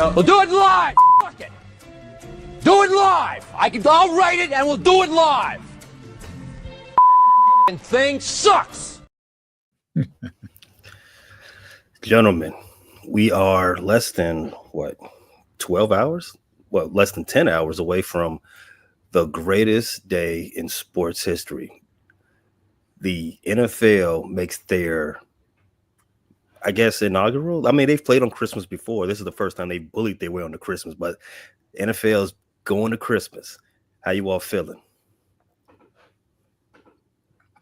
No. We'll do it live. Fuck it. Do it live. I'll write it and we'll do it live. And thing sucks. Gentlemen, we are less than 12 hours? Well, less than 10 hours away from the greatest day in sports history. The NFL makes their, I guess, inaugural. I mean, they've played on Christmas before. This is the first time they bullied their way on to Christmas, but NFL is going to Christmas. How you all feeling?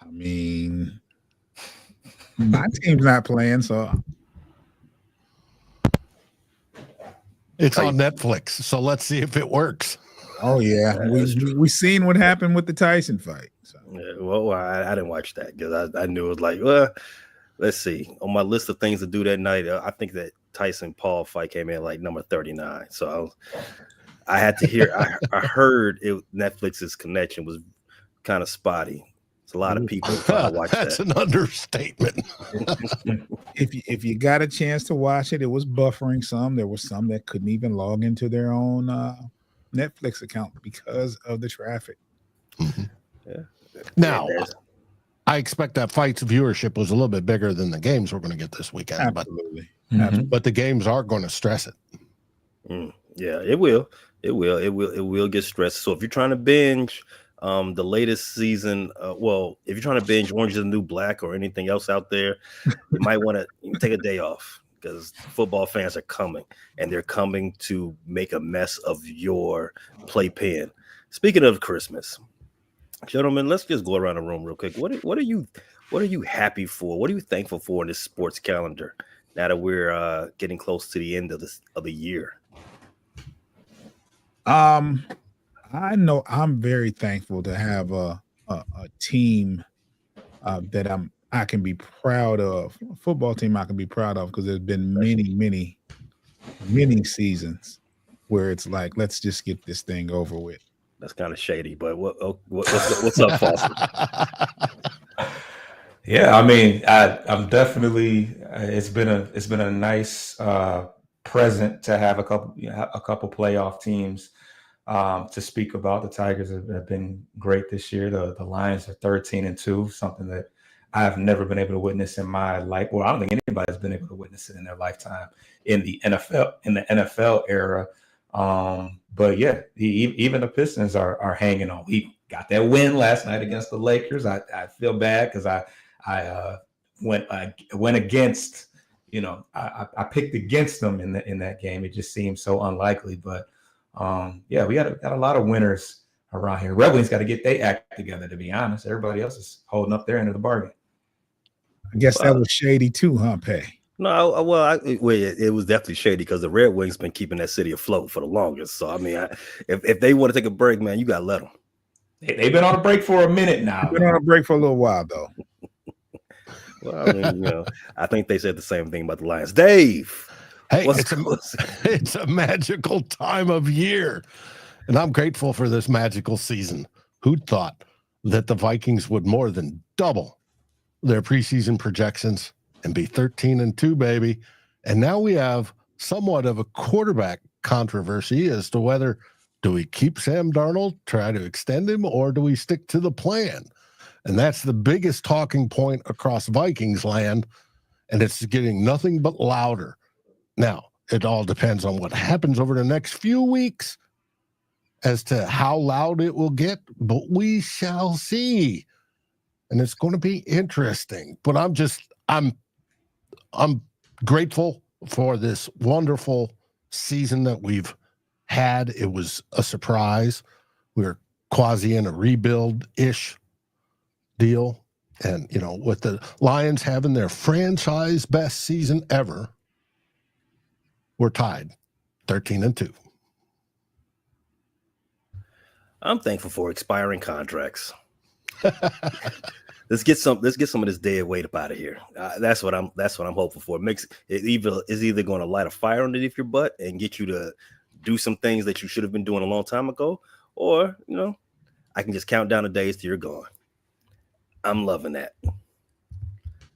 I mean, my team's not playing, so it's on Netflix. So let's see if it works. Oh yeah, we seen what happened with the Tyson fight. So. Yeah, well, I didn't watch that because I knew it was like, well, let's see. On my list of things to do that night, I think that Tyson Paul fight came in like number 39. So I had to hear. I heard Netflix's connection was kind of spotty. It's a lot of people watch That's an understatement. If you got a chance to watch it, it was buffering some. There was some that couldn't even log into their own Netflix account because of the traffic. Mm-hmm. Yeah. Now, I expect that fight's viewership was a little bit bigger than the games we're going to get this weekend. Absolutely. But the games are going to stress it. Yeah, it will. It will get stressed. So if you're trying to binge the latest season, if you're trying to binge Orange is the New Black or anything else out there, you might want to take a day off because football fans are coming and they're coming to make a mess of your playpen. Speaking of Christmas, gentlemen, let's just go around the room real quick. What are you happy for? What are you thankful for in this sports calendar now that we're getting close to the end of the year? I know I'm very thankful to have a team that I can be proud of, a football team I can be proud of, because there's been many seasons where it's like, let's just get this thing over with. That's kind of shady, but what's up, Foster? Yeah, I mean, I'm definitely. It's been a nice present to have a couple playoff teams to speak about. The Tigers have been great this year. The Lions are 13-2, something that I have never been able to witness in my life. Well, I don't think anybody's been able to witness it in their lifetime in the NFL era. But yeah, even the Pistons are hanging on. We got that win last night against the Lakers. I feel bad because I went against. I picked against them in that game. It just seemed so unlikely, but. Yeah, we got a lot of winners around here. Red Wings got to get their act together, to be honest. Everybody else is holding up their end of the bargain. I guess that was shady too, huh, Pay? No, it was definitely shady because the Red Wings been keeping that city afloat for the longest. So, I mean, if they want to take a break, man, you got to let them. They've been on a break for a minute now. They've been on a break for a little while, though. Well, I mean, I think they said the same thing about the Lions. Dave. Hey, it's a magical time of year, and I'm grateful for this magical season. Who'd thought that the Vikings would more than double their preseason projections and be 13-2, baby? And now we have somewhat of a quarterback controversy as to whether do we keep Sam Darnold, try to extend him, or do we stick to the plan? And that's the biggest talking point across Vikings land, and it's getting nothing but louder. Now, it all depends on what happens over the next few weeks as to how loud it will get, but we shall see. And it's going to be interesting. But I'm grateful for this wonderful season that we've had. It was a surprise. We were quasi in a rebuild-ish deal. And, with the Lions having their franchise best season ever, we're tied 13-2. I'm thankful for expiring contracts. Let's get some of this dead weight up out of here. That's what I'm hopeful for. It's either going to light a fire underneath your butt and get you to do some things that you should have been doing a long time ago, or I can just count down the days till you're gone. I'm loving that,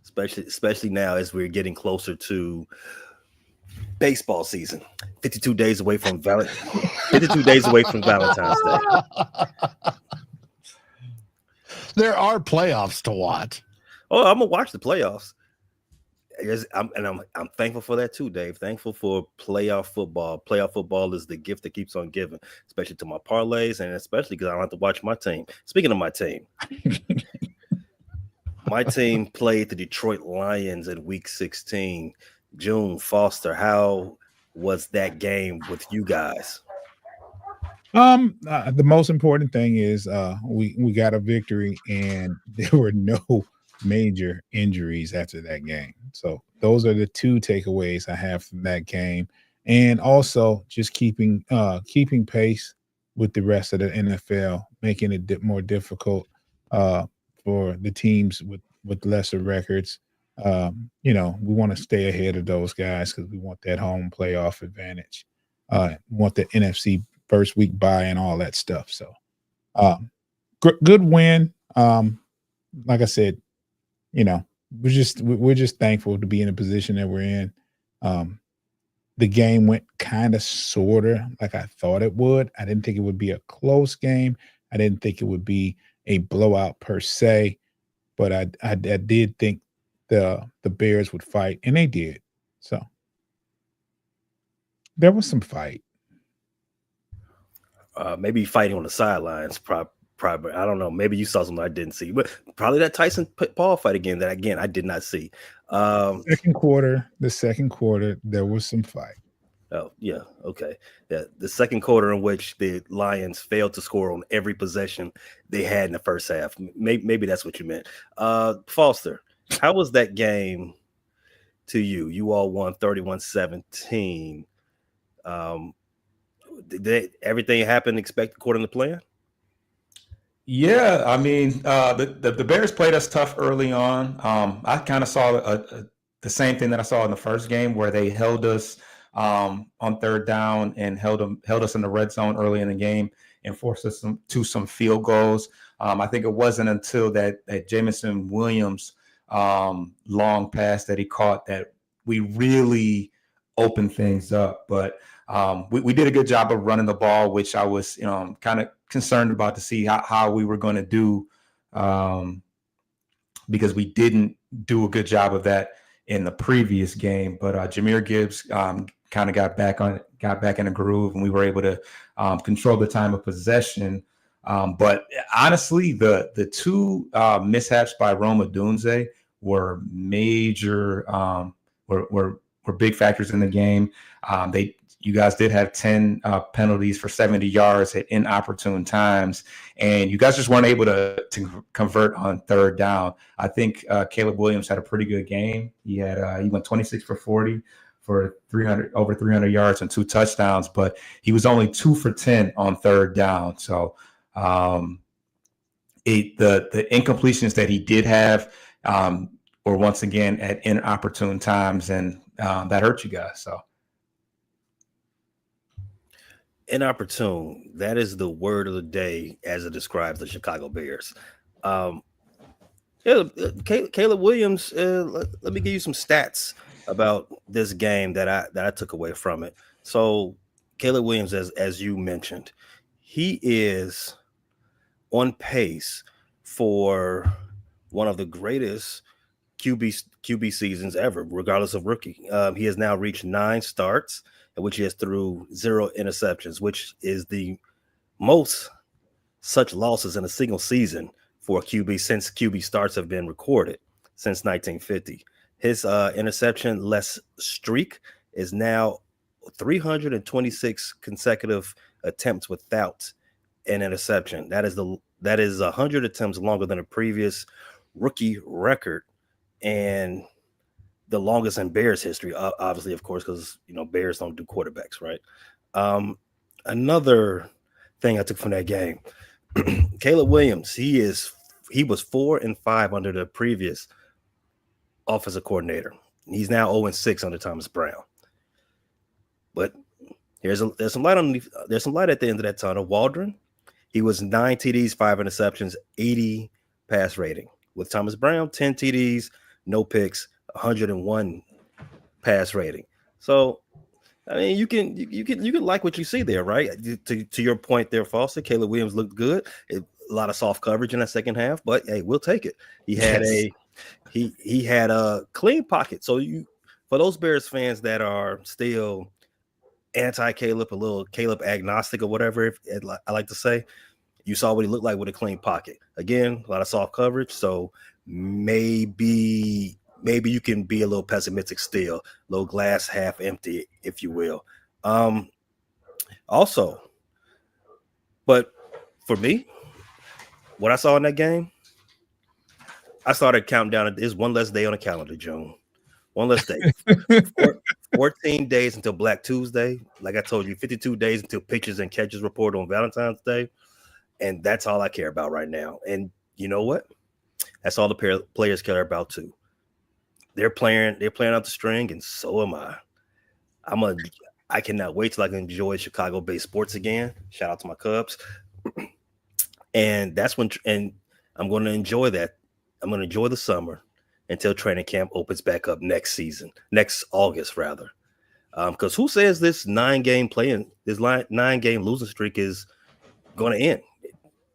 especially now as we're getting closer to baseball season. 52 days away from 52 days away from Valentine's Day. There are playoffs to watch. Oh, I'm gonna watch the playoffs. I'm thankful for that too, Dave. Thankful for playoff football. Playoff football is the gift that keeps on giving, especially to my parlays, and especially because I don't have to watch my team. Speaking of my team, my team played the Detroit Lions in Week 16. June, Foster, how was that game with you guys? The most important thing is we got a victory, and there were no major injuries after that game. So those are the two takeaways I have from that game, and also just keeping pace with the rest of the NFL, making it more difficult for the teams with lesser records. We want to stay ahead of those guys because we want that home playoff advantage. We want the NFC first week bye and all that stuff. So good win. Like I said, we're just thankful to be in a position that we're in. The game went kind of sorta like I thought it would. I didn't think it would be a close game. I didn't think it would be a blowout per se, but I did think the Bears would fight, and they did. So there was some fight. Maybe fighting on the sidelines, probably. I don't know. Maybe you saw something I didn't see, but probably that Tyson Paul fight again. That again I did not see. The second quarter, there was some fight. Oh yeah, okay. Yeah, the second quarter in which the Lions failed to score on every possession they had in the first half. Maybe that's what you meant. Foster, how was that game to you? You all won 31-17. Did everything happen expected according to plan? Yeah, I mean, the Bears played us tough early on. I kind of saw the same thing that I saw in the first game, where they held us on third down and held us in the red zone early in the game and forced us to some field goals. I think it wasn't until that Jameson Williams long pass that he caught that we really opened things up. But we did a good job of running the ball, which I was kind of concerned about to see how we were going to do, because we didn't do a good job of that in the previous game. But Jahmyr Gibbs kind of got back in a groove, and we were able to control the time of possession. But honestly, the two mishaps by Roma Dunze were major, were big factors in the game. You guys did have 10 penalties for 70 yards at inopportune times, and you guys just weren't able to convert on third down. I think Caleb Williams had a pretty good game. He went 26 for 40 for over 300 yards and 2 touchdowns, but he was only 2 for 10 on third down. So the incompletions that he did have were once again at inopportune times, and that hurt you guys. So. Inopportune. That is the word of the day as it describes the Chicago Bears. Caleb Williams. Let me give you some stats about this game that I took away from it. So Caleb Williams, as you mentioned, he is on pace for one of the greatest QB seasons ever, regardless of rookie. He has now reached 9 starts, in which he has threw 0 interceptions, which is the most such losses in a single season for a QB since QB starts have been recorded since 1950. His interception-less streak is now 326 consecutive attempts without an interception. That is 100 attempts longer than a previous rookie record, and the longest in Bears history, obviously, of course, because Bears don't do quarterbacks, right? Another thing I took from that game, Caleb Williams, he was 4-5 under the previous offensive coordinator. He's now 0-6 under Thomas Brown. But there's some light at the end of that tunnel. Waldron, he was 9 TDs, 5 interceptions, 80 pass rating. With Thomas Brown, 10 TDs, no picks, 101 pass rating. So I mean, you can like what you see there, right? To your point there, Foster. Caleb Williams looked good. A lot of soft coverage in that second half, but hey, we'll take it. He had he had a clean pocket. So for those Bears fans that are still anti-Caleb, a little Caleb agnostic or whatever, I like to say, you saw what he looked like with a clean pocket. Again, a lot of soft coverage. So maybe you can be a little pessimistic still, a little glass half empty, if you will. Also, but for me, what I saw in that game, I started counting down. There's one less day on the calendar, June. One less day. 14 days until Black Tuesday. Like I told you, 52 days until pitches and catches report on Valentine's Day. And that's all I care about right now. And you know what? That's all the players care about too. They're playing out the string, and so am I. I cannot wait till I can enjoy Chicago-based sports again. Shout out to my Cubs. And I'm going to enjoy that. I'm going to enjoy the summer until training camp opens back up next August rather. Because who says this 9-game losing streak is going to end? It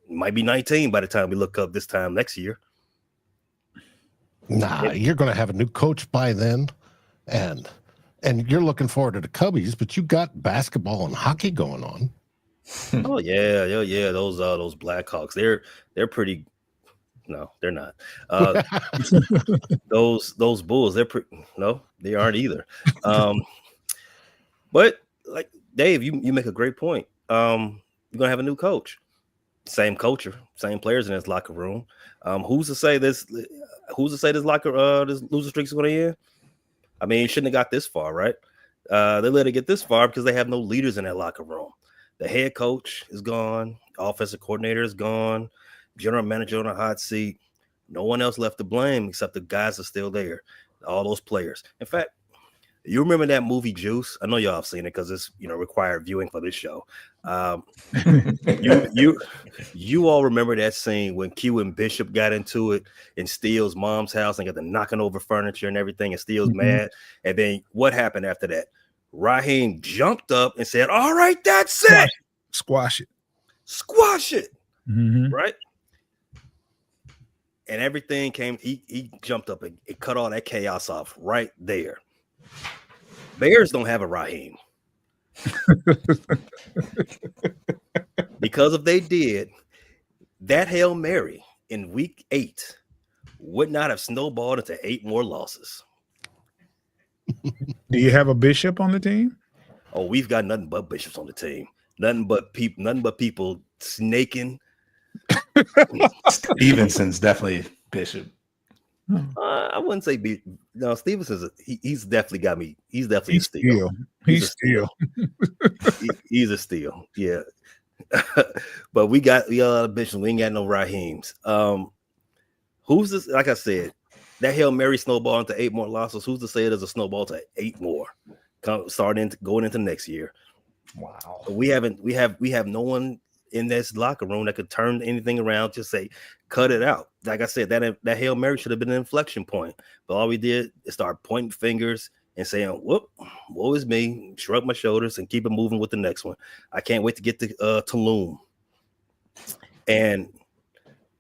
might be 19 by the time we look up this time next year. Nah, you're going to have a new coach by then, and you're looking forward to the Cubbies, but you got basketball and hockey going on. Oh yeah. Those Blackhawks, they're pretty. No, they're not. Those Bulls, they aren't either. But like Dave, you make a great point. You're gonna have a new coach, same culture, same players in this locker room. Who's to say this loser streak is going to end? I mean, you shouldn't have got this far, right? They let it get this far because they have no leaders in that locker room. The head coach is gone. Offensive coordinator is gone. General manager on a hot seat. No one else left to blame except the guys are still there. All those players. In fact, you remember that movie Juice? I know y'all have seen it because it's required viewing for this show. You all remember that scene when Q and Bishop got into it in Steele's mom's house and got to knocking over furniture and everything, and Steele's mad. And then what happened after that? Raheem jumped up and said, "All right, that's it. Squash it. Mm-hmm. Right?" And everything came. He jumped up and it cut all that chaos off right there. Bears don't have a Raheem. Because if they did, that Hail Mary in week 8 would not have snowballed into 8 more losses. Do you have a Bishop on the team? Oh, we've got nothing but Bishops on the team. Nothing but people snaking. Stevenson's definitely Bishop. I wouldn't say no. Stevenson's he's definitely got me. He's definitely a steal. He's a steal. He's a steal. Yeah. But we got a lot of Bishops. We ain't got no Raheems. Who's this? Like I said, that Hail Mary snowball into 8 more losses. Who's to say there's a snowball to 8 more going into next year? Wow. So we have no one in this locker room that could turn anything around, just say, cut it out. Like I said, that Hail Mary should have been an inflection point. But all we did is start pointing fingers and saying, whoop, woe is me, shrug my shoulders and keep it moving with the next one. I can't wait to get to Tulum. And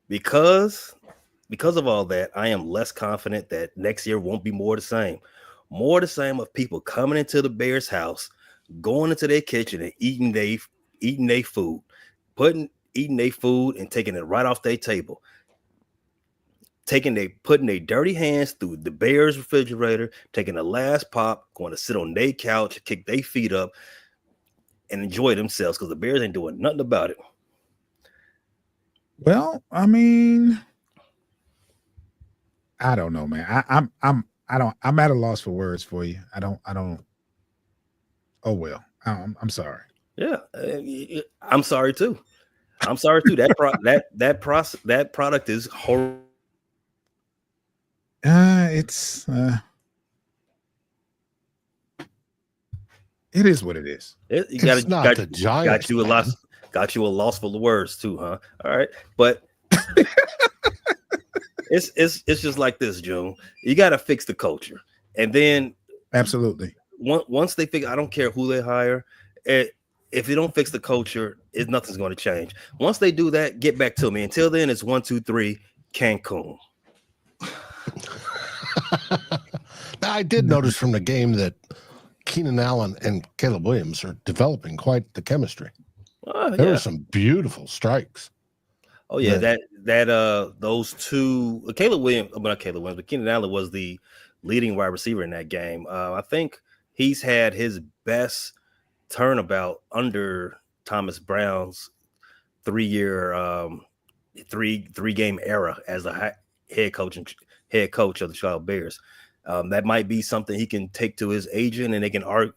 because of all that, I am less confident that next year won't be more the same. More the same of people coming into the Bears house, going into their kitchen and eating their food, eating their food and taking it right off their table. Putting their dirty hands through the Bears refrigerator, taking the last pop, going to sit on their couch, kick their feet up, and enjoy themselves because the Bears ain't doing nothing about it. Well, I mean, I don't know, man. I'm at a loss for words for you. I don't. Oh well, I'm sorry. Yeah, I'm sorry too. That product is horrible. It is what it is. Got you a loss full of words too, huh? All right, but it's just like this, June. You got to fix the culture, and then absolutely once they figure, I don't care who they hire. If they don't fix the culture, nothing's going to change. Once they do that, get back to me. Until then, it's 1, 2, 3, Cancun. Now, I did notice from the game that Keenan Allen and Caleb Williams are developing quite the chemistry. There were some beautiful strikes. Oh yeah, those two, Caleb Williams, not Caleb Williams, but Keenan Allen was the leading wide receiver in that game. I think he's had his best turnabout under Thomas Brown's 3-year, three game era as a head coach of the Chicago Bears. That might be something he can take to his agent, and they can argue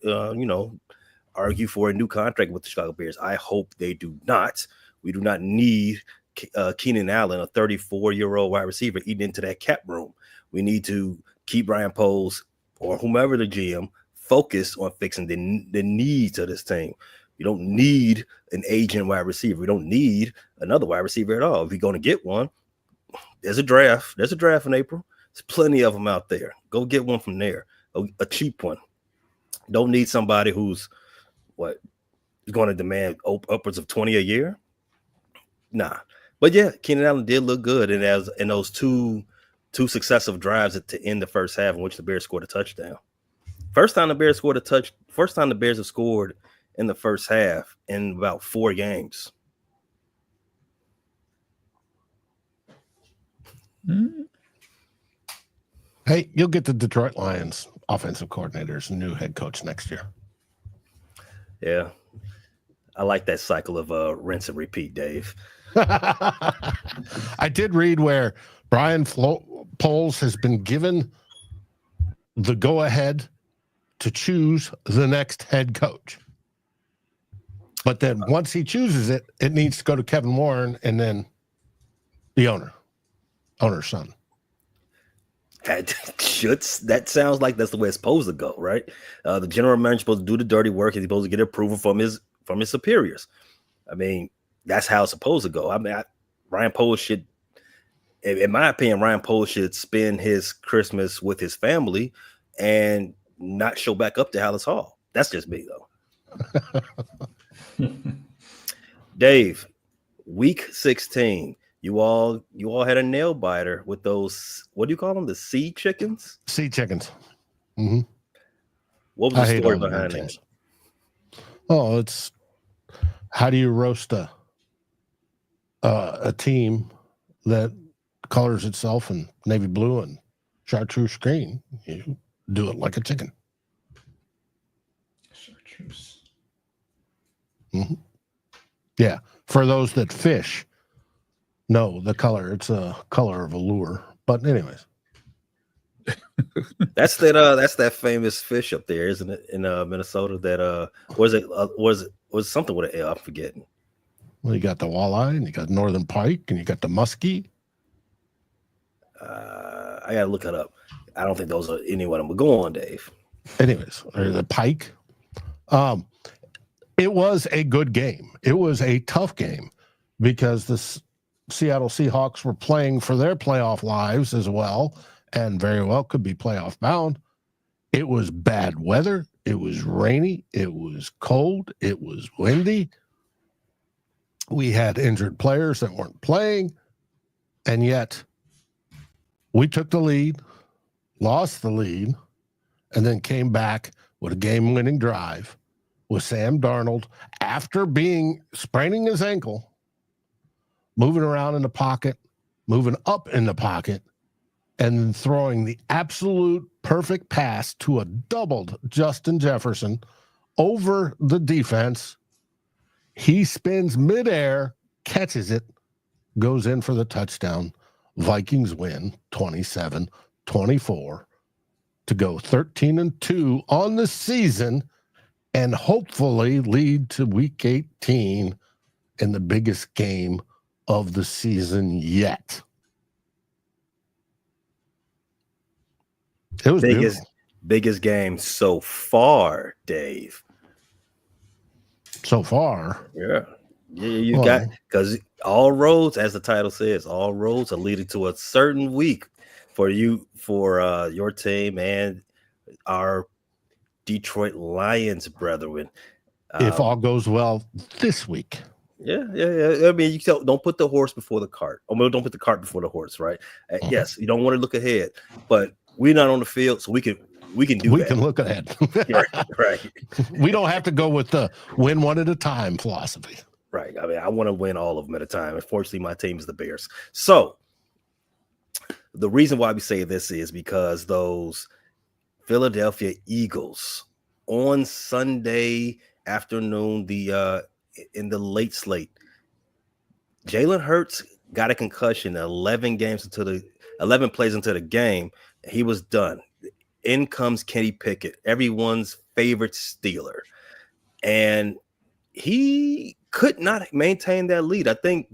for a new contract with the Chicago Bears. I hope they do not. We do not need Keenan Allen, a 34-year-old wide receiver, eating into that cap room. We need to keep Ryan Poles or whomever the GM focused on fixing the needs of this team. We don't need an agent wide receiver. We don't need another wide receiver at all. If you're going to get one, there's a draft. There's a draft in April. There's plenty of them out there. Go get one from there, a cheap one. Don't need somebody who's going to demand upwards of 20 a year. Nah. But yeah, Keenan Allen did look good, and as in those two successive drives to end the first half in which the Bears scored a touchdown. First time the Bears have scored in the first half in about 4 games. Hey, you'll get the Detroit Lions offensive coordinators and new head coach next year. Yeah. I like that cycle of rinse and repeat, Dave. I did read where Brian Poles has been given the go-ahead to choose the next head coach. But then once he chooses it, it needs to go to Kevin Warren and then the owner's son. That sounds like that's the way it's supposed to go, right? The general manager's supposed to do the dirty work. He's supposed to get approval from his superiors. I mean, that's how it's supposed to go. I mean, Ryan Poles should, in my opinion, Ryan Poles should spend his Christmas with his family and not show back up to Hallis Hall. That's just me, though. Dave, week 16. You all had a nail biter with those, what do you call them? The sea chickens? Sea chickens. Mm-hmm. What was the story behind that? Oh, it's how do you roast a team that colors itself in navy blue and chartreuse green? You do it like a chicken. Chartreuse. Mm-hmm. Yeah. For those that fish, no, the color, it's a color of a lure. But anyways. That's that famous fish up there, isn't it? In Minnesota that was something with an L, I'm forgetting. Well, you got the walleye and you got northern pike and you got the muskie. I gotta look it up. I don't think those are any one of them. But go on, Dave. Anyways, or the pike. It was a good game. It was a tough game because the Seattle Seahawks were playing for their playoff lives as well, and very well could be playoff bound. It was bad weather. It was rainy. It was cold. It was windy. We had injured players that weren't playing, and yet we took the lead, lost the lead, and then came back with a game-winning drive with Sam Darnold after spraining his ankle, moving around in the pocket, moving up in the pocket, and throwing the absolute perfect pass to a doubled Justin Jefferson over the defense. He spins midair, catches it, goes in for the touchdown. Vikings win 27-24 to go 13-2 on the season and hopefully lead to week 18 in the biggest game of the season yet. It was biggest game so far, Dave. So far. Yeah. You got, because all roads, as the title says, all roads are leading to a certain week for you, for your team and our Detroit Lions, brethren. If all goes well this week. Yeah. I mean, don't put the horse before the cart. Don't put the cart before the horse, right? Yes, you don't want to look ahead, but we're not on the field, so we can do that. Can look ahead. right. We don't have to go with the win one at a time philosophy. Right. I mean, I want to win all of them at a time. Unfortunately, my team is the Bears. So the reason why we say this is because those Philadelphia Eagles on Sunday afternoon, in the late slate, Jalen Hurts got a concussion 11 plays into the game. He was done. In comes Kenny Pickett, everyone's favorite Steeler, and he could not maintain that lead. I think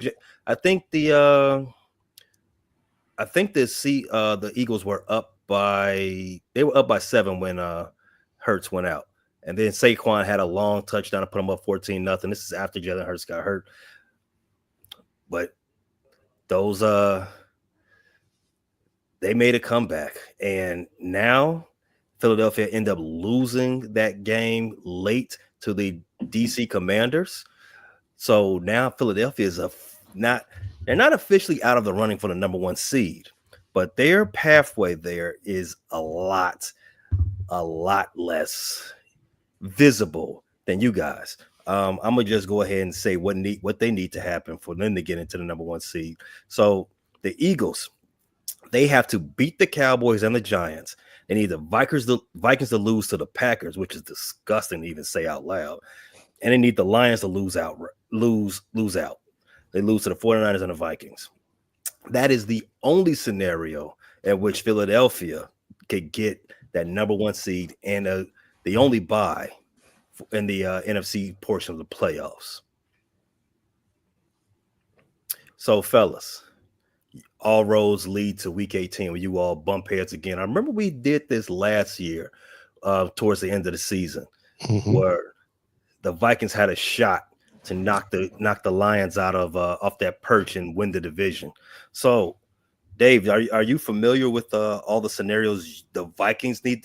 the Eagles were up by 7 when Hurts went out. And then Saquon had a long touchdown to put them up 14-0. This is after Jalen Hurts got hurt. But those they made a comeback. And now Philadelphia ended up losing that game late to the DC Commanders. So now Philadelphia is they're not officially out of the running for the number 1 seed, but their pathway there is a lot less visible than you guys. I'm gonna just go ahead and say what they need to happen for them to get into the number 1 seed. So the Eagles, they have to beat the Cowboys and the Giants. They need the Vikings to lose to the Packers, which is disgusting to even say out loud. And they need the Lions to lose out. They lose to the 49ers and the Vikings. That is the only scenario in which Philadelphia could get that number 1 seed and the only bye in the NFC portion of the playoffs. So, fellas, all roads lead to Week 18 when you all bump heads again. I remember we did this last year towards the end of the season, where the Vikings had a shot to knock the Lions out of off that perch and win the division. So, Dave, are you familiar with all the scenarios the Vikings need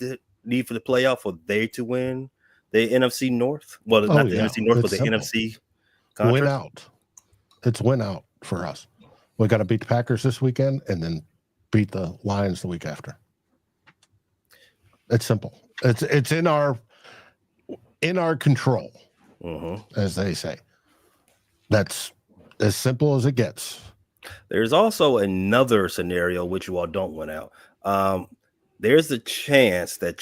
for the playoff for they to win the NFC North? Well, not the NFC North, but the NFC conference. Win out. It's win out for us. We got to beat the Packers this weekend and then beat the Lions the week after. It's simple. It's in our control, as they say. That's as simple as it gets. There's also another scenario which you all don't win out. There's a chance that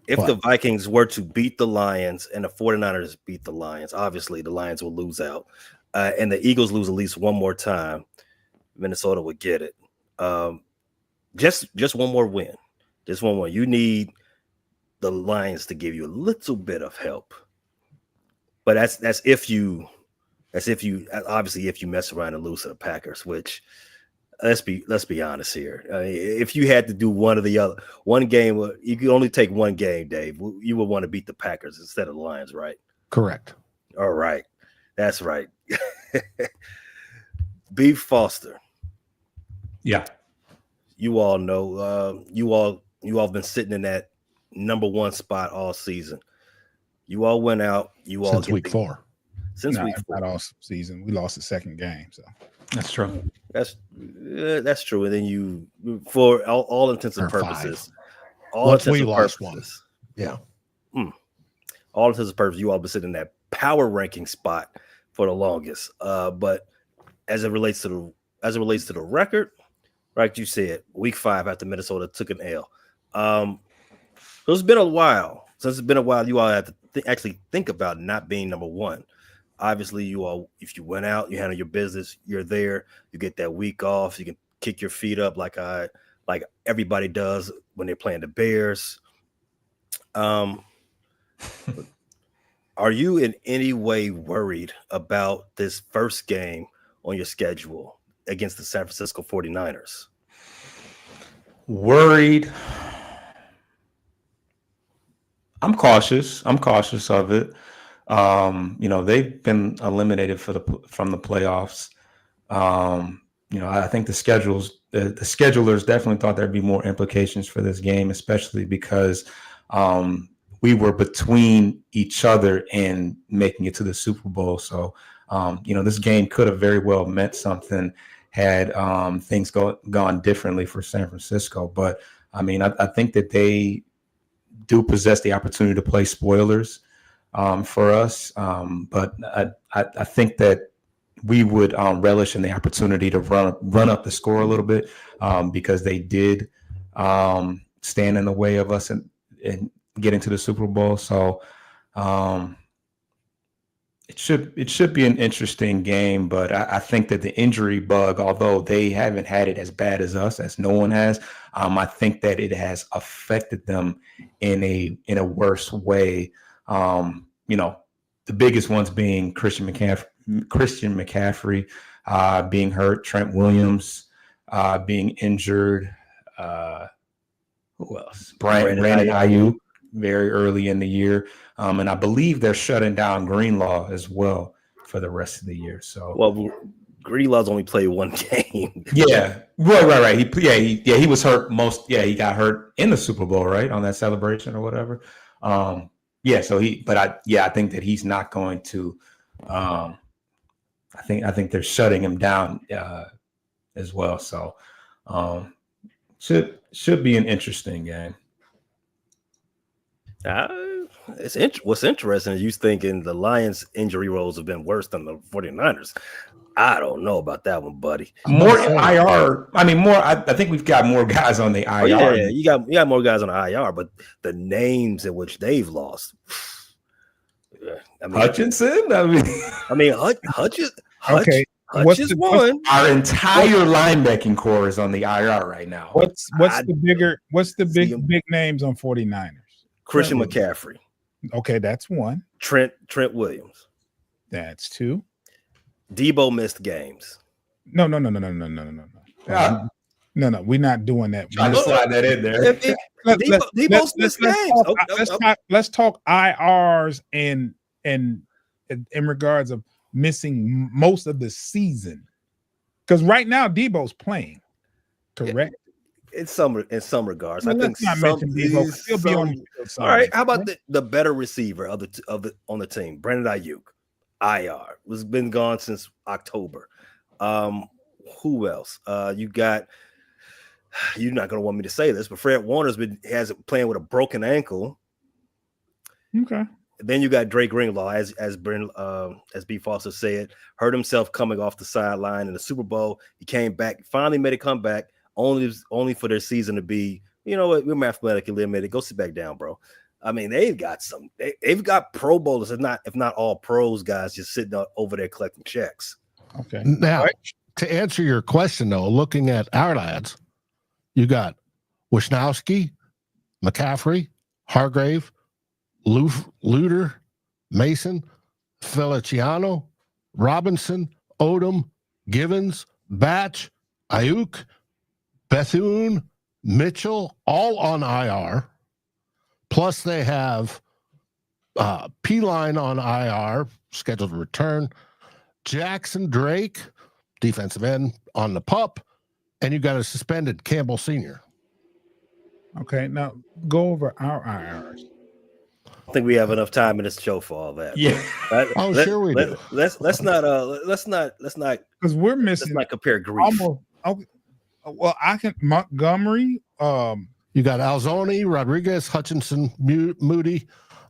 if the Vikings were to beat the Lions and the 49ers beat the Lions, obviously the Lions will lose out. And the Eagles lose at least one more time, Minnesota would get it. Just one more win. Just one more. You need the Lions to give you a little bit of help. But that's if you obviously if you mess around and lose to the Packers, which let's be honest here. If you had to do one or the other, one game, you could only take one game, Dave. You would want to beat the Packers instead of the Lions, right? Correct. All right. That's right. Beef Foster. Yeah. You all know, you all been sitting in that number 1 spot all season. You all went out. You all since week 4. Since week 4. Not all season. We lost the second game, so That's true. That's true. And then you, for all intents and purposes, lost one. Yeah. All intents and purposes, you all been sitting in that power ranking spot for the longest. But as it relates to the record, like you said, week 5 after Minnesota took an L. It's been a while. Since it's been a while, you all have to actually think about not being number 1. Obviously, you all, if you went out, you handle your business, you're there, you get that week off, you can kick your feet up like everybody does when they're playing the Bears. Are you in any way worried about this first game on your schedule against the San Francisco 49ers? Worried. I'm cautious of it. They've been eliminated from the playoffs. I think the schedulers definitely thought there'd be more implications for this game, especially because we were between each other and making it to the Super Bowl. So, this game could have very well meant something had things gone differently for San Francisco. But I mean, I think that they do possess the opportunity to play spoilers for us. But I think that we would relish in the opportunity to run up the score a little bit because they did stand in the way of us and get into the Super Bowl. So it should be an interesting game, but I think that the injury bug, although they haven't had it as bad as us, as no one has, I think that it has affected them in a worse way. The biggest ones being Christian McCaffrey being hurt, Trent Williams being injured. Who else? Brandon Ayuk very early in the year. And I believe they're shutting down Greenlaw as well for the rest of the year. So, well, Greenlaw's only played one game. Yeah, right. He was hurt most. Yeah, he got hurt in the Super Bowl, right, on that celebration or whatever. I think that he's not going to. I think they're shutting him down as well. So, should be an interesting game. What's interesting is you thinking the Lions injury rolls have been worse than the 49ers. I don't know about that one, buddy. More IR. I mean, more. I think we've got more guys on the IR. Oh, yeah, you got more guys on the IR, but the names in which they've lost. Hutchinson. Hutch Okay. is one. Our entire linebacking core is on the IR right now. What's the big names on 49ers? Christian McCaffrey. Okay, that's one. Trent Williams. That's two. Debo missed games. No. No, we're not doing that. Trying to slide that in there. Debo's missed games. Let's talk IRs and in regards of missing most of the season. Because right now Debo's playing. Correct. In some regards, well, I think all right. How about the better receiver on the team, Brandon Ayuk, IR, was been gone since October. Who else? You got. You're not going to want me to say this, but Fred Warner's has playing with a broken ankle. Okay. Then you got Drake Greenlaw, as B. Foster said, hurt himself coming off the sideline in the Super Bowl. He came back, finally made a comeback. Only for their season to be, you know what, we're mathematically limited. Go sit back down, bro. I mean, they've got Pro Bowlers, if not all pros guys, just sitting over there collecting checks. Okay. Now, to answer your question, though, looking at our lads, you got Wisnowski, McCaffrey, Hargrave, Luter, Mason, Feliciano, Robinson, Odom, Givens, Batch, Ayuk, Bethune, Mitchell, all on IR. Plus they have P-Line on IR, scheduled to return. Jackson Drake, defensive end, on the PUP. And you got a suspended Campbell Sr. Okay, now go over our IRs. I think we have enough time in this show for all that. Yeah. Sure we do. Let's not because we're missing. Let's not compare grief. Well, I can Montgomery. You got Alzoni, Rodriguez, Hutchinson, Moody,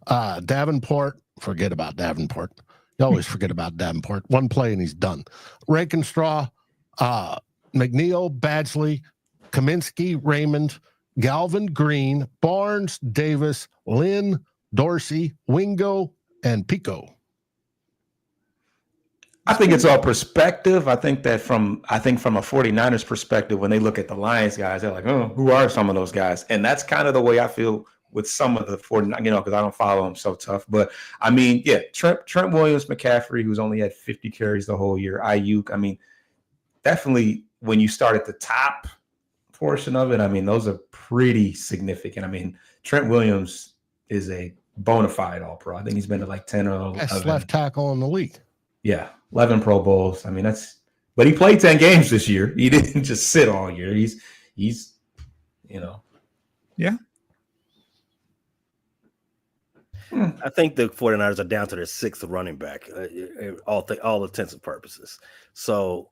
Davenport. Forget about Davenport. You always forget about Davenport. One play and he's done. Rakenstraw, McNeil, Badgley, Kaminsky, Raymond, Galvin, Green, Barnes, Davis, Lynn, Dorsey, Wingo, and Pico. I think it's all perspective. I think from a 49ers perspective, when they look at the Lions guys, they're like, oh, who are some of those guys? And that's kind of the way I feel with some of the 49ers, because I don't follow them so tough. But I mean, yeah, Trent Williams, McCaffrey, who's only had 50 carries the whole year, Ayuk. I mean, definitely when you start at the top portion of it, I mean, those are pretty significant. I mean, Trent Williams is a bona fide All-Pro. I think he's been to like 10 or 11. Best left tackle in the league. Yeah, 11 Pro Bowls. I mean, But he played 10 games this year. He didn't just sit all year. He's Yeah. I think the 49ers are down to their 6th running back, all intents and purposes. So,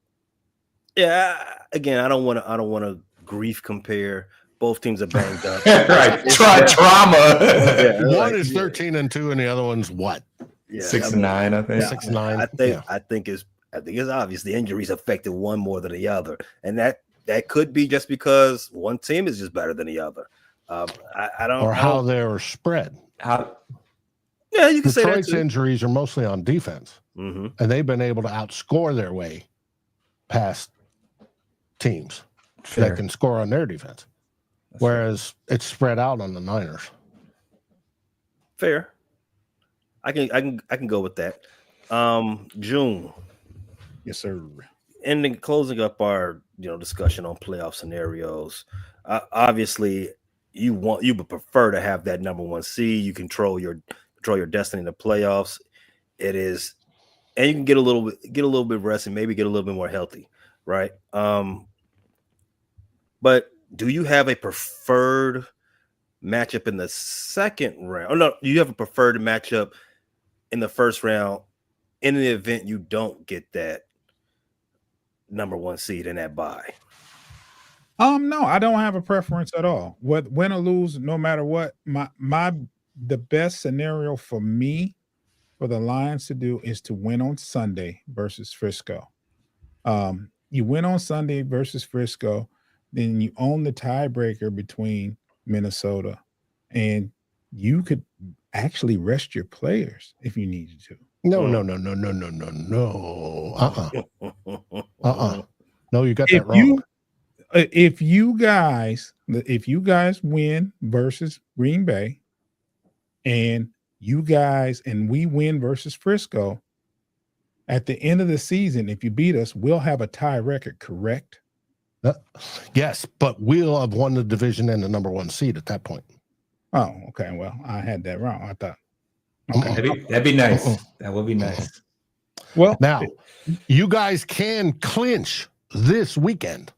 yeah, again, I don't want to grief compare. Both teams are banged up. Right. Trauma. Yeah, one is 13-2, and the other one's what? Yeah, 6-9, I think. 6-9. I think it's obvious the injuries affected one more than the other, and that could be just because one team is just better than the other. I don't. Or how they're spread. Yeah, you can say that Detroit's too. injuries are mostly on defense, Mhm. and they've been able to outscore their way past teams that can score on their defense. Whereas it's spread out on the Niners. Fair. I can go with that. June. Yes, sir. And then closing up our discussion on playoff scenarios. Obviously, you would prefer to have that number 1 seed. You control your destiny in the playoffs. It is, and you can get a little bit of rest and maybe get a little bit more healthy, right? But do you have a preferred matchup in the second round? Oh no, you have a preferred matchup in the first round in the event you don't get that number 1 seed in that bye. No, I don't have a preference at all. Win or lose, no matter what. The best scenario for me, for the Lions to do, is to win on Sunday versus Frisco. You win on Sunday versus Frisco, then you own the tiebreaker between Minnesota, and you could actually rest your players if you needed to. No. No, you got that wrong. If you guys win versus Green Bay, and we win versus Frisco, at the end of the season, if you beat us, we'll have a tie record, correct? Yes, but we'll have won the division and the number 1 seed at that point. Oh, okay. Well, I had that wrong. I thought. Okay. That'd be nice. That would be nice. Well, now you guys can clinch this weekend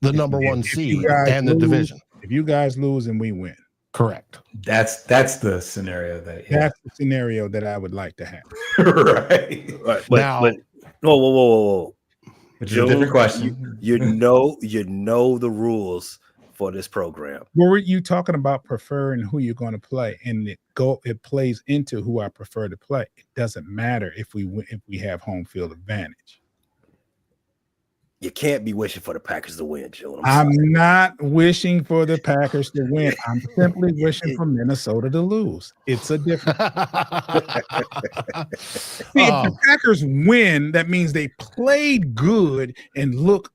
the number 1 seed and the division. If you guys lose and we win. Correct. That's the scenario that's the scenario that I would like to have. Right. But whoa. Which is a different question. You know the rules for this program. Were you talking about preferring who you're going to play, and it plays into who I prefer to play? It doesn't matter if we have home field advantage. You can't be wishing for the Packers to win, Joe. I'm not wishing for the Packers to win. I'm simply wishing for Minnesota to lose. It's a difference. See, if the Packers win, that means they played good and look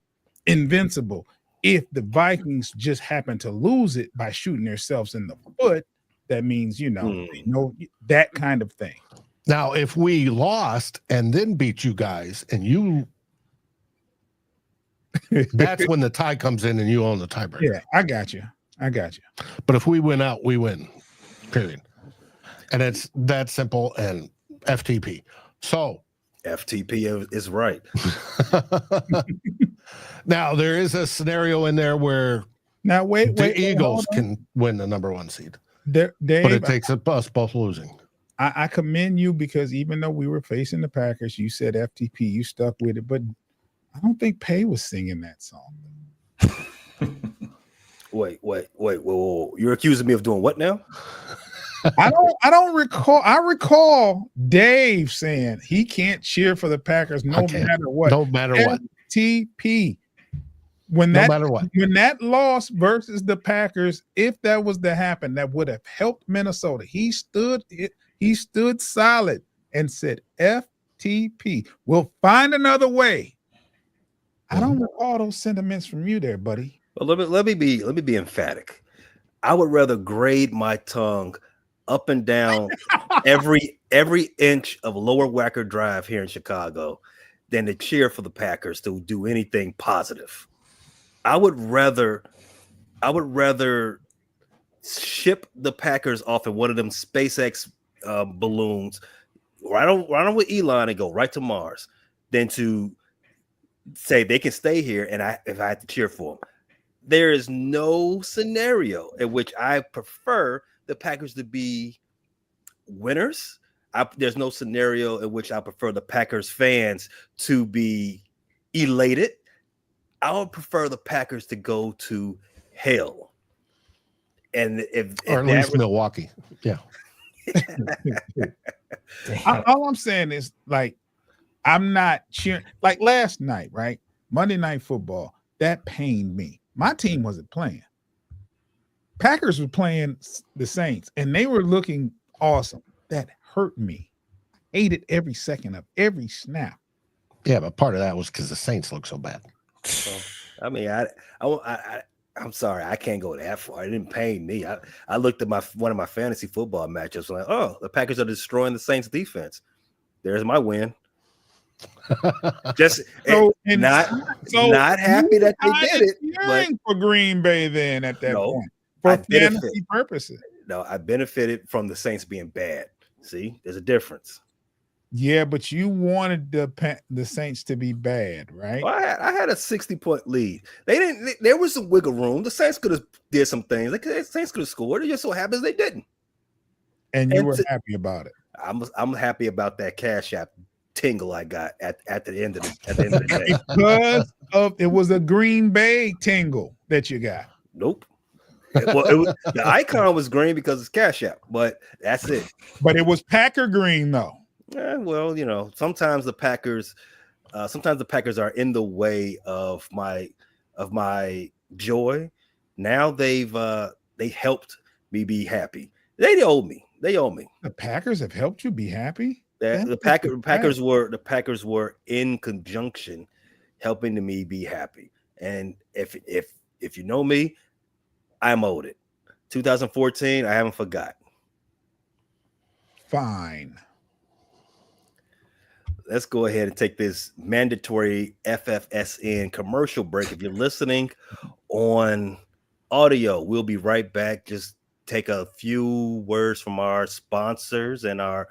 invincible. If the Vikings just happen to lose it by shooting themselves in the foot, that means, that kind of thing. Now, if we lost and then beat you guys and you that's when the tie comes in and you own the tiebreaker. Yeah, I got you. But if we win out, we win. Period. And it's that simple and FTP. So FTP is right. Now there is a scenario in there where the Eagles can win the number 1 seed. Dave, but it takes us both losing. I commend you, because even though we were facing the Packers, you said FTP, you stuck with it, but I don't think Pay was singing that song. Wait. You're accusing me of doing what now? I don't recall. I recall Dave saying he can't cheer for the Packers matter what. No matter what. FTP. When that loss versus the Packers, if that was to happen, that would have helped Minnesota. He stood solid and said, FTP. We'll find another way. I don't recall those sentiments from you there, buddy. Well, let me be emphatic. I would rather grade my tongue up and down every inch of Lower Wacker Drive here in Chicago than to cheer for the Packers to do anything positive. I would rather ship the Packers off in one of them SpaceX balloons right on with Elon and go right to Mars than to say they can stay here, and if I had to cheer for them, there is no scenario in which I prefer the Packers to be winners. There's no scenario in which I prefer the Packers fans to be elated. I would prefer the Packers to go to hell. And or at least Milwaukee. Yeah. All I'm saying is, like, I'm not cheering. Like last night, right? Monday Night Football, that pained me. My team wasn't playing. Packers were playing the Saints, and they were looking awesome. That hurt me. Hated every second of every snap. Yeah, but part of that was because the Saints look so bad. I mean, I'm sorry, I can't go that far. It didn't pain me. I looked at one of my fantasy football matchups, like, oh, the Packers are destroying the Saints defense. There's my win. Just not happy that they did it. But for Green Bay then at that point for fantasy purposes. No, I benefited from the Saints being bad. See, there's a difference. Yeah, but you wanted the Saints to be bad, right? Well, I had a 60-point lead. They didn't. There was some wiggle room. The Saints could have did some things. The Saints could have scored. It just so happens they didn't. And you were happy about it. I'm happy about that Cash App tingle I got at the end of the day. Because it was a Green Bay tingle that you got. Nope. The icon was green because it's Cash App, but that's it. But it was Packer green though. Yeah, well, sometimes the Packers are in the way of my joy. Now they helped me be happy. They owe me. The Packers have helped you be happy. The Packers were in conjunction helping me be happy. And if you know me, I'm owed it. 2014, I haven't forgot. Fine. Let's go ahead and take this mandatory FFSN commercial break. If you're listening on audio, we'll be right back. Just take a few words from our sponsors and our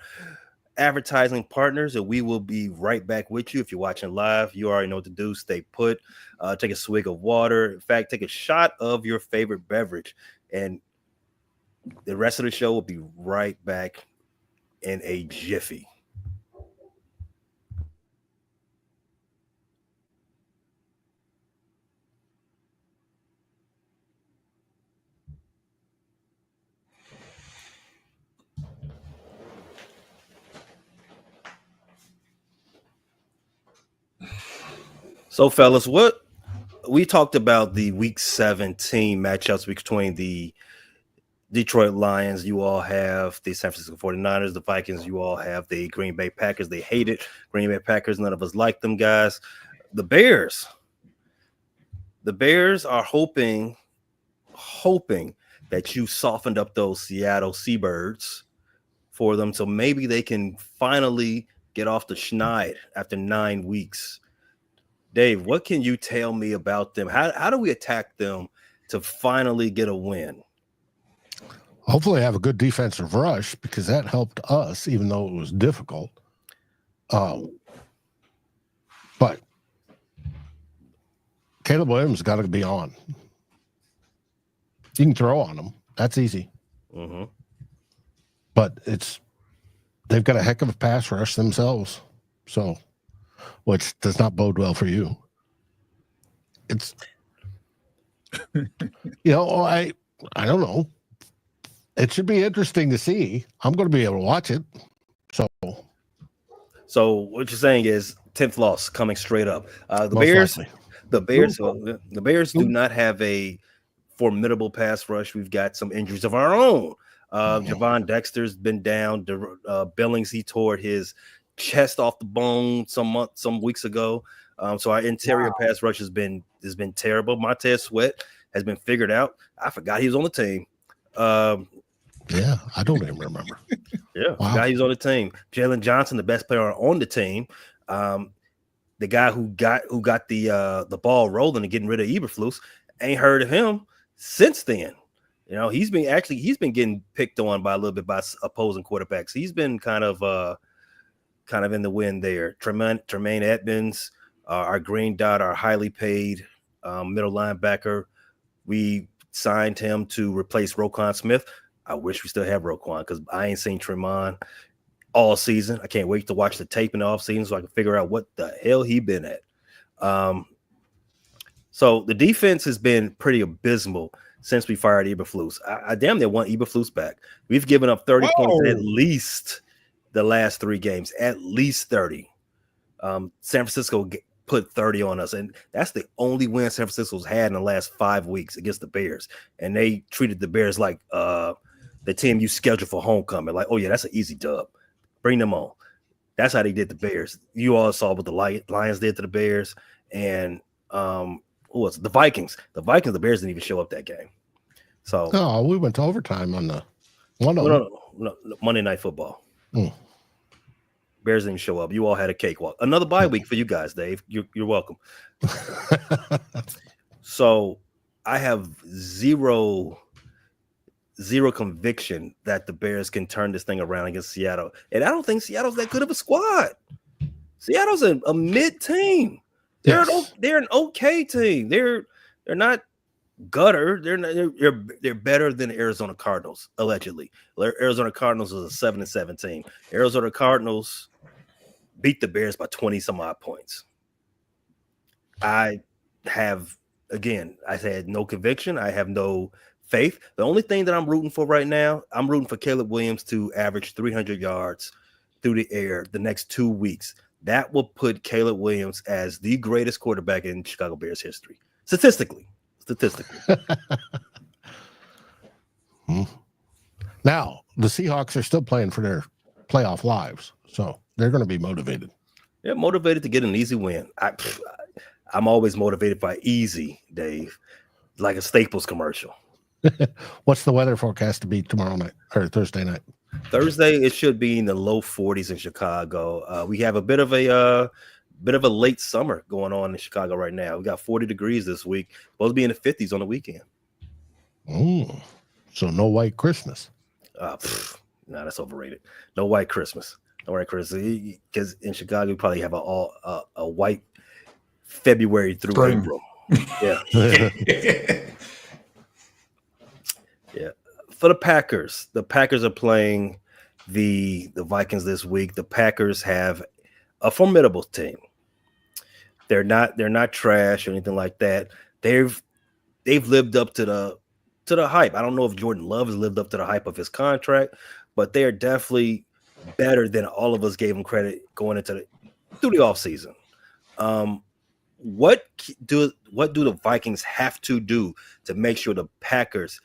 advertising partners, and we will be right back with you. If you're watching live, you already know what to do. Stay put. Take a swig of water. In fact, take a shot of your favorite beverage, and the rest of the show will be right back in a jiffy. So, fellas, what we talked about the Week 17 matchups between the Detroit Lions. You all have the San Francisco 49ers, the Vikings. You all have the Green Bay Packers. They hate it. Green Bay Packers. None of us like them guys. The Bears are hoping that you softened up those Seattle Seabirds for them, so maybe they can finally get off the schneid after 9 weeks. Dave, what can you tell me about them? How do we attack them to finally get a win? Hopefully have a good defensive rush, because that helped us, even though it was difficult. But Caleb Williams got to be on. You can throw on him. That's easy. Mm-hmm. But they've got a heck of a pass rush themselves. So, which does not bode well for you. It's, I don't know. It should be interesting to see. I'm going to be able to watch it. So what you're saying is 10th loss coming straight up. The Bears do not have a formidable pass rush. We've got some injuries of our own. Javon Dexter's been down. Billings, he tore his chest off the bone some weeks ago. So our interior pass rush has been terrible. Montez Sweat has been figured out. I forgot he was on the team. Yeah, I don't even remember. Yeah, forgot he was on the team. Jalen Johnson, the best player on the team. The guy who got the ball rolling and getting rid of Eberflus, ain't heard of him since then. He's been getting picked on by a little bit by opposing quarterbacks. He's been kind of in the wind there. Tremaine Edmonds, our green dot, our highly paid middle linebacker. We signed him to replace Roquan Smith. I wish we still have Roquan because I ain't seen Tremont all season. I can't wait to watch the tape in the offseason so I can figure out what the hell he been at. So the defense has been pretty abysmal since we fired Eberflus. I damn near want Eberflus back. We've given up 30 points in at least the last 3 games, at least 30. San Francisco put 30 on us, and that's the only win San Francisco's had in the last 5 weeks against the Bears. And they treated the Bears like the team you scheduled for homecoming. Like, oh yeah, that's an easy dub. Bring them on. That's how they did the Bears. You all saw what the Lions did to the Bears, and who was it? The Vikings. The Bears didn't even show up that game. So we went to overtime on the no, Monday Night Football. Bears didn't show up. You all had a cakewalk. Another bye week for you guys, Dave. You're welcome. So I have zero conviction that the Bears can turn this thing around against Seattle. And I don't think Seattle's that good of a squad. Seattle's a mid team. They're an okay team. They're not gutter. They're better than the Arizona Cardinals, allegedly. Arizona Cardinals is a 7-7 team. Arizona Cardinals beat the Bears by 20 some odd points. I had no conviction. I have no faith. The only thing that I'm rooting for right now, I'm rooting for Caleb Williams to average 300 yards through the air the next 2 weeks. That will put Caleb Williams as the greatest quarterback in Chicago Bears history. Statistically. Now, the Seahawks are still playing for their playoff lives, so they're going to be motivated. They're motivated to get an easy win. I'm always motivated by easy, Dave, like a Staples commercial. What's the weather forecast to be tomorrow night or Thursday night? Thursday, it should be in the low 40s in Chicago. We have a bit of a late summer going on in Chicago right now. We got 40 degrees this week. Supposed to be in the 50s on the weekend. So no white Christmas. That's overrated. No white Christmas. No white Christmas. Because in Chicago, we probably have a white February through April. Yeah. Yeah. For the Packers are playing the Vikings this week. The Packers have a formidable team. They're not trash or anything like that. They've lived up to the hype. I don't know if Jordan Love has lived up to the hype of his contract, but they are definitely better than all of us gave them credit going through the offseason. What do the Vikings have to do to make sure the Packers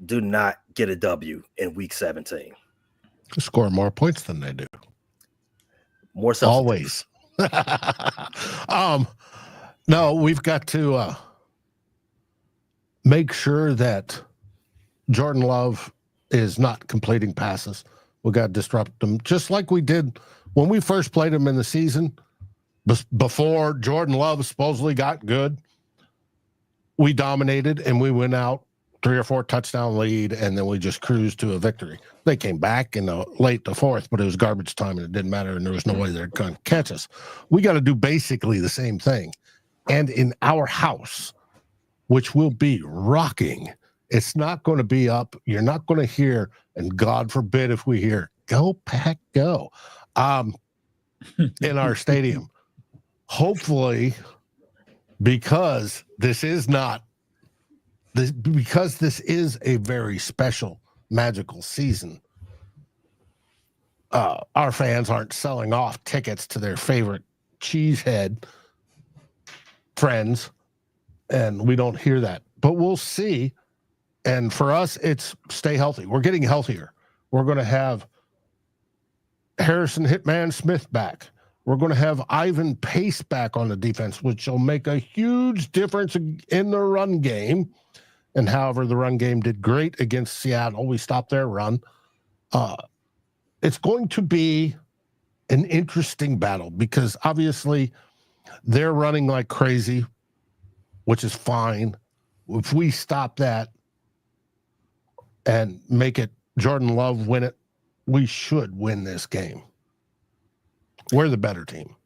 do not get a W in week 17? Score more points than they do. More always. No, we've got to make sure that Jordan Love is not completing passes. We got to disrupt them, just like we did when we first played him in the season. Before Jordan Love supposedly got good, we dominated and we went out 3 or 4 touchdown lead, and then we just cruised to a victory. They came back in the late the 4th, but it was garbage time and it didn't matter, and there was no way they're going to catch us. We got to do basically the same thing. And in our house, which will be rocking, it's not going to be up. You're not going to hear, and God forbid if we hear, "Go Pack, go," in our stadium. Hopefully, because this is a very special, magical season, our fans aren't selling off tickets to their favorite cheesehead friends, and we don't hear that. But we'll see. And for us, it's stay healthy. We're getting healthier. We're going to have Harrison Hitman Smith back. We're going to have Ivan Pace back on the defense, which will make a huge difference in the run game. And however, the run game did great against Seattle. We stopped their run. It's going to be an interesting battle because obviously they're running like crazy, which is fine. If we stop that and make it Jordan Love win it, we should win this game. We're the better team.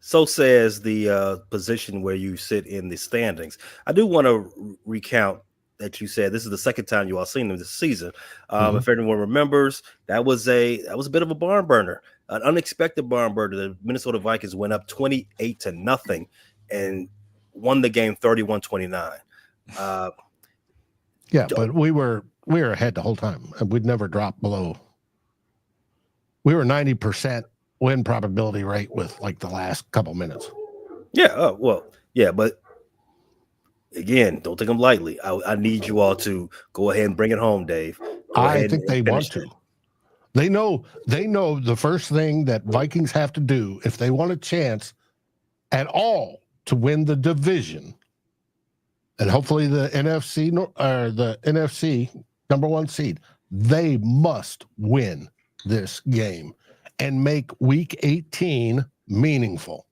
So says the position where you sit in the standings. I do want to recount that you said this is the second time you all seen them this season. If everyone remembers, that was a bit of a barn burner, an unexpected barn burner. The Minnesota Vikings went up 28-0 and won the game 31-29. Yeah, but we were ahead the whole time, and we'd never dropped below. We were 90% win probability rate with like the last couple minutes. Yeah, but again, don't take them lightly. I need you all to go ahead and bring it home, Dave. I think they want to. They know the first thing that Vikings have to do if they want a chance at all to win the division, and hopefully the NFC or the NFC #1 seed, they must win this game and make week 18 meaningful.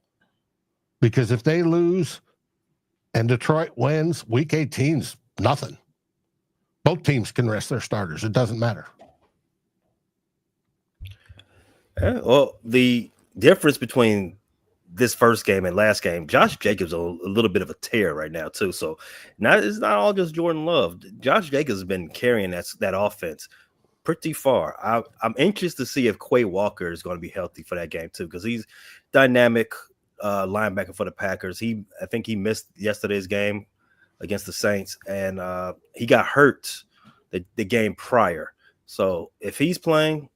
Because if they lose and Detroit wins, week 18's nothing. Both teams can rest their starters. It doesn't matter. Well, the difference between this first game and last game, Josh Jacobs a little bit of a tear right now too. So it's not all just Jordan Love. Josh Jacobs has been carrying that offense pretty far. I'm anxious to see if Quay Walker is going to be healthy for that game too, because he's dynamic linebacker for the Packers. I think he missed yesterday's game against the Saints, and he got hurt the game prior. So if he's playing,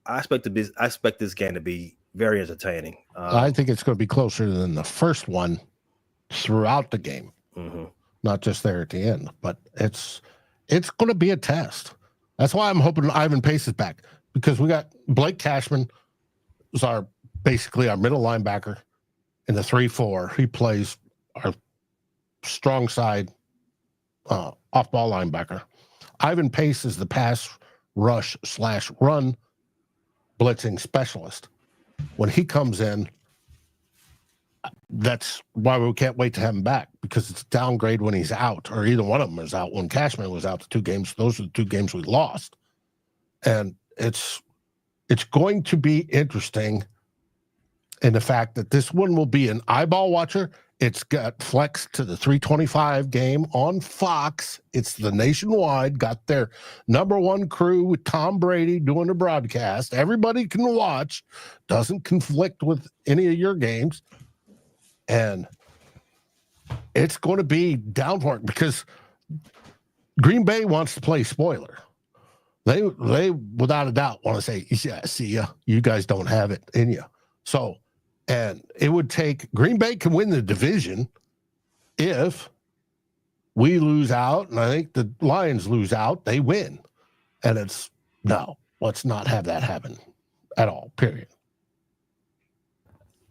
I expect this game to be very entertaining. I think it's going to be closer than the first one throughout the game, not just there at the end. But it's going to be a test. That's why I'm hoping Ivan Pace is back, because we got Blake Cashman is basically our middle linebacker in the 3-4. He plays our strong side off-ball linebacker. Ivan Pace is the pass rush / run blitzing specialist. When he comes in, that's why we can't wait to have him back, because it's a downgrade when he's out, or either one of them is out. When Cashman was out, the 2 games, those are the 2 games we lost. And it's going to be interesting in the fact that this one will be an eyeball watcher. It's got flex to the 325 game on Fox. It's the nationwide, got their #1 crew with Tom Brady doing the broadcast. Everybody can watch, doesn't conflict with any of your games. And it's going to be down for it, because Green Bay wants to play spoiler. They without a doubt want to say, yeah, see ya, you guys don't have it in you. So, and it would take, Green Bay can win the division if we lose out, and I think the Lions lose out, they win. And let's not have that happen at all, period.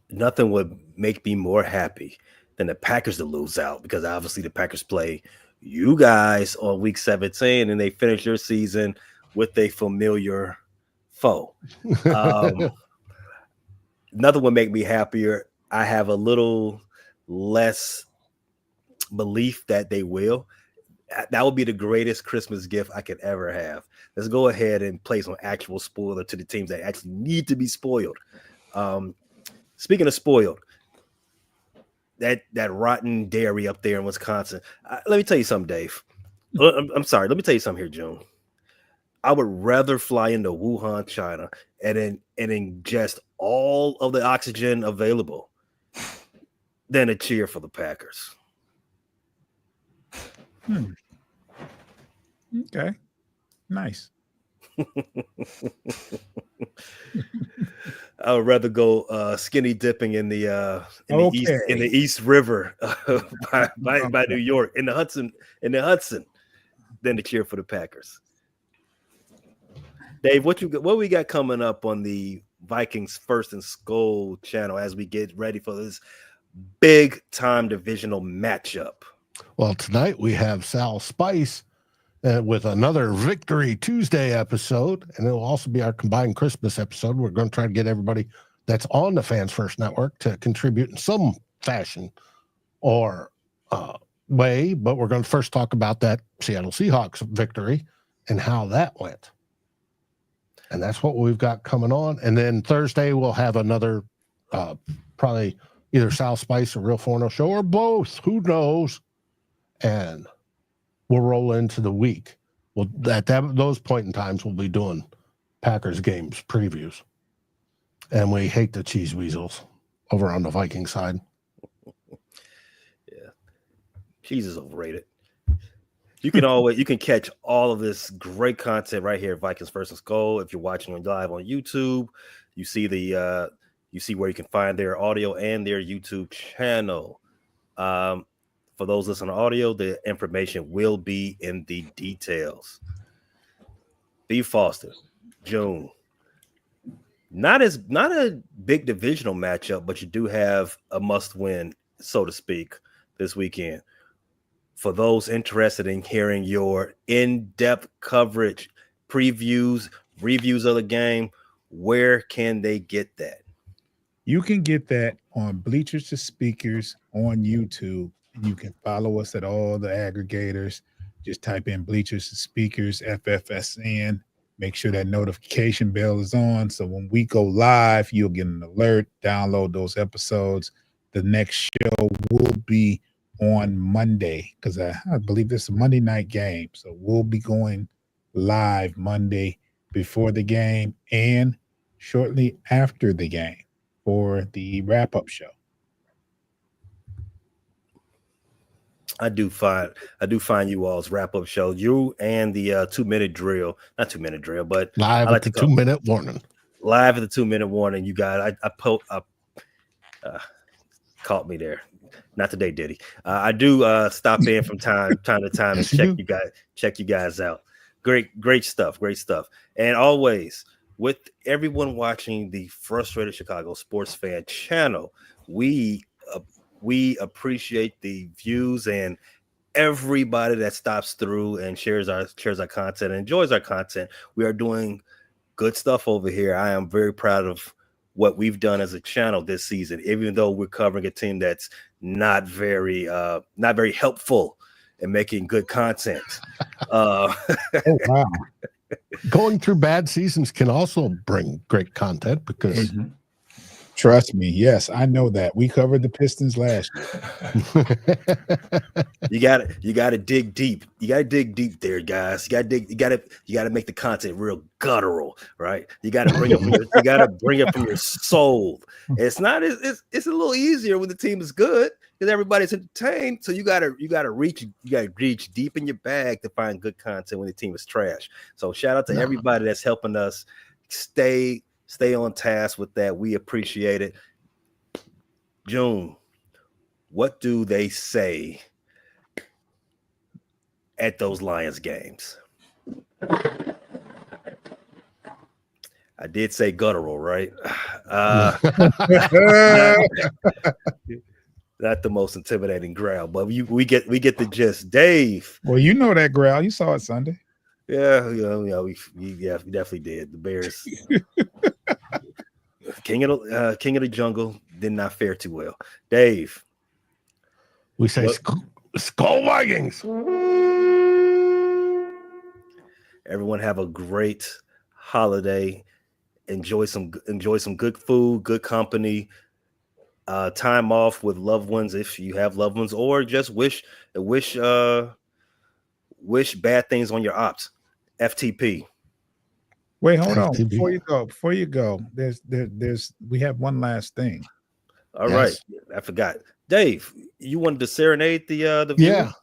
Nothing would make me more happy than the Packers to lose out, because obviously the Packers play you guys on week 17 and they finish your season with a familiar foe. Nothing would make me happier. I have a little less belief that they will. That would be the greatest Christmas gift I could ever have. Let's go ahead and play some actual spoiler to the teams that actually need to be spoiled. Speaking of spoiled, that rotten dairy up there in Wisconsin. Let me tell you something, Dave. I'm sorry. Let me tell you something here, June. I would rather fly into Wuhan, China, and ingest all of the oxygen available than a cheer for the Packers. Okay. Nice. I would rather go skinny dipping in the East River by New York in the Hudson than to cheer for the Packers. Dave, what we got coming up on the Vikings First and Skol channel as we get ready for this big time divisional matchup? Well, tonight we have Sal Spice with another Victory Tuesday episode, and it'll also be our combined Christmas episode. We're going to try to get everybody that's on the Fans First Network to contribute in some fashion or way, but we're going to first talk about that Seattle Seahawks victory and how that went. And that's what we've got coming on. And then Thursday we'll have another probably, either South Spice or Real Forno Show or both. Who knows? And we'll roll into the week. Well, at those point in times, we'll be doing Packers games previews. And we hate the cheese weasels over on the Viking side. Yeah. Cheese is overrated. You can catch all of this great content right here at Vikings First and Goal. If you're watching live on YouTube, you see where you can find their audio and their YouTube channel. For those listening to audio, the information will be in the details. B. Foster, June. Not a big divisional matchup, but you do have a must-win, so to speak, this weekend. For those interested in hearing your in-depth coverage, previews, reviews of the game, where can they get that? You can get that on Bleachers to Speakers on YouTube. And you can follow us at all the aggregators. Just type in Bleachers to Speakers, FFSN. Make sure that notification bell is on. So when we go live, you'll get an alert, download those episodes. The next show will be on Monday because I believe this is a Monday night game. So we'll be going live Monday before the game and shortly after the game for the wrap-up show. I do find you all's wrap-up show. You and the 2-minute drill, not 2-minute drill, but live at the 2-minute warning. Live at the 2-minute warning. You got caught me there. Not today, Diddy. I do stop in from time to time and check you guys out. Great stuff. And always with everyone watching the Frustrated Chicago Sports Fan channel, we appreciate the views and everybody that stops through and shares our content and enjoys our content. We are doing good stuff over here. I am very proud of what we've done as a channel this season, even though we're covering a team that's not very helpful in making good content. Oh, wow. Going through bad seasons can also bring great content because trust me, yes, I know that. We covered the Pistons last year. You gotta dig deep. You gotta dig deep there, guys. You gotta make the content real guttural, right? You gotta bring it from your soul. It's not it's a little easier when the team is good because everybody's entertained. So you gotta reach deep in your bag to find good content when the team is trash. So shout out to everybody that's helping us stay on task with that. We appreciate it. June, what do they say at those Lions games? I did say guttural, right? Not the most intimidating growl, but we get the gist. Dave. Well, you know that growl. You saw it Sunday. Yeah, we definitely did. The Bears, king of the jungle, did not fare too well. Dave, we say Skull Vikings. Everyone have a great holiday. Enjoy some good food, good company. Time off with loved ones if you have loved ones, or just wish bad things on your ops. FTP. Wait, hold on. Before you go, we have one last thing. All right. I forgot. Dave, you wanted to serenade the viewer?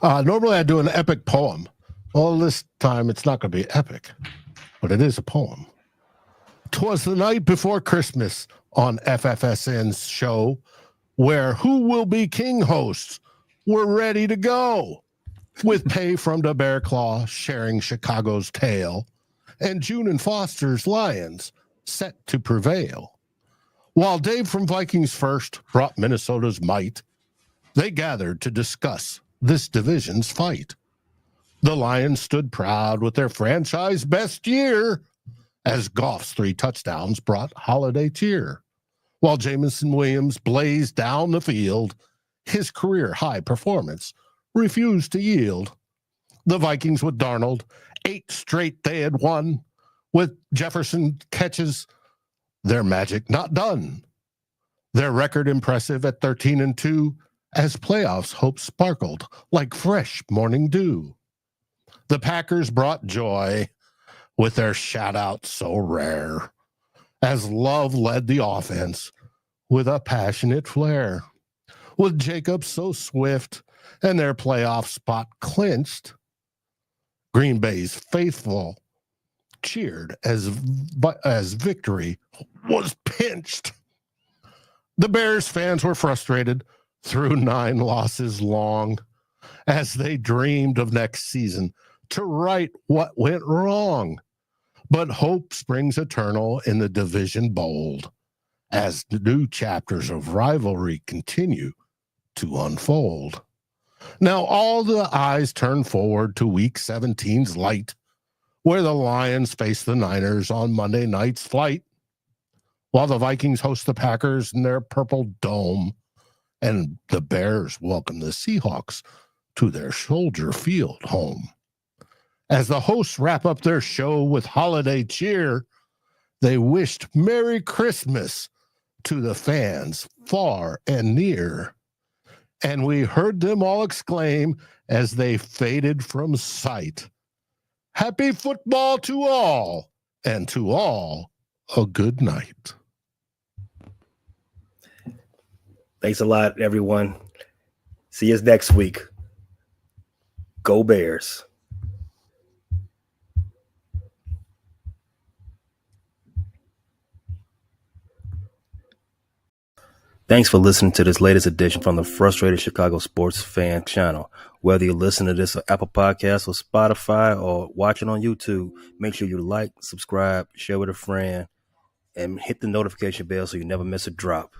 Yeah. Normally I do an epic poem. Well, this time it's not going to be epic, but it is a poem. 'Twas the night before Christmas on FFSN's show where Who Will Be King hosts were ready to go with Pay from the Bear Claw sharing Chicago's tale and June and Foster's Lions set to prevail. While Dave from Vikings First brought Minnesota's might, they gathered to discuss this division's fight. The Lions stood proud with their franchise best year as Goff's 3 touchdowns brought holiday cheer. While Jamison Williams blazed down the field, his career-high performance refused to yield. The Vikings with Darnold, 8 straight they had won. With Jefferson catches, their magic not done. Their record impressive at 13-2 as playoffs hope sparkled like fresh morning dew. The Packers brought joy with their shout-out so rare as Love led the offense with a passionate flair. With Jacobs so swift and their playoff spot clinched, Green Bay's faithful cheered as victory was pinched. The Bears fans were frustrated through 9 losses long as they dreamed of next season to right what went wrong. But hope springs eternal in the division bold as the new chapters of rivalry continue to unfold. Now all the eyes turn forward to Week 17's light, where the Lions face the Niners on Monday night's flight, while the Vikings host the Packers in their purple dome, and the Bears welcome the Seahawks to their Soldier Field home. As the hosts wrap up their show with holiday cheer, they wished Merry Christmas to the fans far and near. And we heard them all exclaim as they faded from sight, "Happy football to all, and to all a good night." Thanks a lot, everyone. See us next week. Go Bears. Thanks for listening to this latest edition from the Frustrated Chicago Sports Fan channel. Whether you listen to this on Apple Podcasts or Spotify or watching on YouTube, make sure you like, subscribe, share with a friend, and hit the notification bell so you never miss a drop.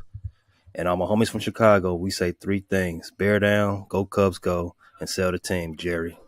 And all my homies from Chicago, we say 3 things: bear down, go Cubs go, and sell the team, Jerry.